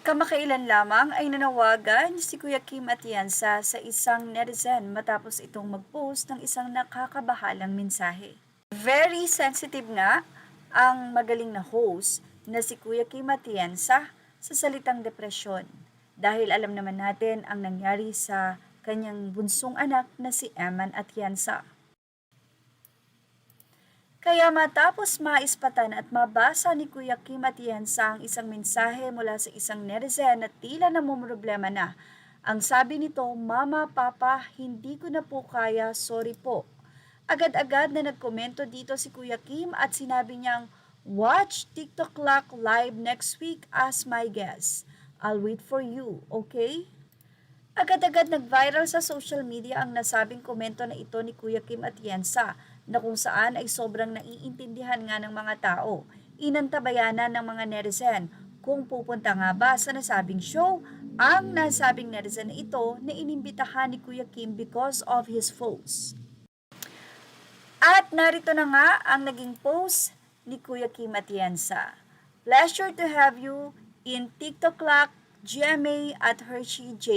Kamakailan lamang ay nanawagan si Kuya Kim Atienza sa isang netizen matapos itong mag-post ng isang nakakabahalang mensahe. Very sensitive nga ang magaling na host na si Kuya Kim Atienza sa salitang depresyon dahil alam naman natin ang nangyari sa kanyang bunsong anak na si Eman Atienza. Kaya matapos maispatan at mabasa ni Kuya Kim Atienza ang isang mensahe mula sa isang netizen na tila namumroblema na. Ang sabi nito, "Mama, Papa, hindi ko na po kaya, sorry po." Agad-agad na nagkomento dito si Kuya Kim at sinabi niyang, "Watch TikTok live next week as my guest. I'll wait for you, okay?" Agad-agad nag-viral sa social media ang nasabing komento na ito ni Kuya Kim Atienza na kung saan ay sobrang naiintindihan nga ng mga tao. Inantabayanan ng mga netizen kung pupunta nga ba sa nasabing show ang nasabing netizen na ito na inimbitahan ni Kuya Kim because of his post. At narito na nga ang naging post ni Kuya Kim Atienza. "Pleasure to have you in TikTok GMA at Hershey J.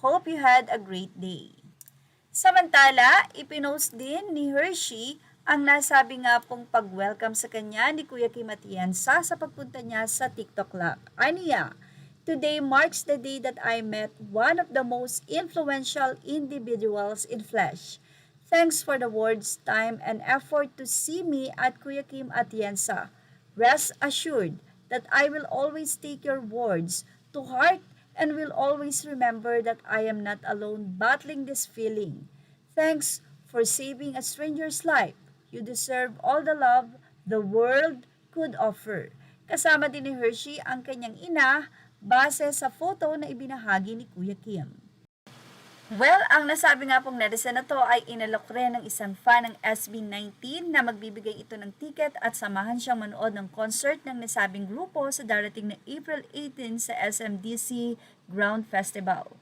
Hope you had a great day." Samantala, ipinost din ni Hershey ang nasabi nga pong pag-welcome sa kanya ni Kuya Kim Atienza sa pagpunta niya sa TikTok Live. Aniya, "Today marks the day that I met one of the most influential individuals in flesh. Thanks for the words, time, and effort to see me at Kuya Kim Atienza. Rest assured that I will always take your words to heart and will always remember that I am not alone battling this feeling. Thanks for saving a stranger's life. You deserve all the love the world could offer." Kasama din ni Hershey ang kanyang ina base sa photo na ibinahagi ni Kuya Kim. Well, ang nasabi nga pong netizen na to ay inalok rin ng isang fan ng SB19 na magbibigay ito ng ticket at samahan siyang manood ng concert ng nasabing grupo sa darating na April 18 sa SMDC Ground Festival.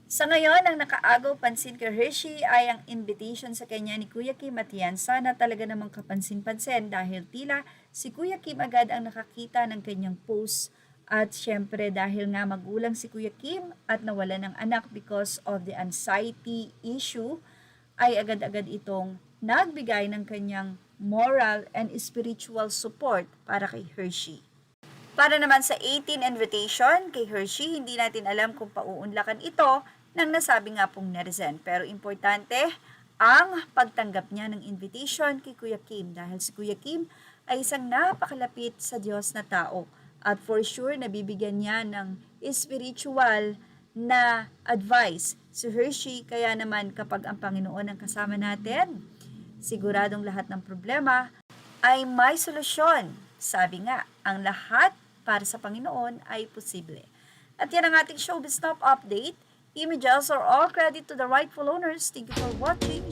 Sa ngayon, ang nakaagaw pansin kay Hershey ay ang invitation sa kanya ni Kuya Kim Atienza na talaga namang kapansin-pansin dahil tila si Kuya Kim agad ang nakakita ng kanyang post. At syempre dahil nga magulang si Kuya Kim at nawala ng anak because of the anxiety issue, ay agad-agad itong nagbigay ng kanyang moral and spiritual support para kay Hershey. Para naman sa 18 invitation kay Hershey, hindi natin alam kung pauunlakan ito ng nasabi nga pong netizen. Pero importante ang pagtanggap niya ng invitation kay Kuya Kim dahil si Kuya Kim ay isang napakalapit sa Diyos na tao. At for sure, nabibigyan niya ng spiritual na advice si Hershey. Kaya naman kapag ang Panginoon ang kasama natin, siguradong lahat ng problema ay may solusyon. Sabi nga, ang lahat para sa Panginoon ay posible. At yan ang ating Showbiz Top Update. Images are all credit to the rightful owners. Thank you for watching.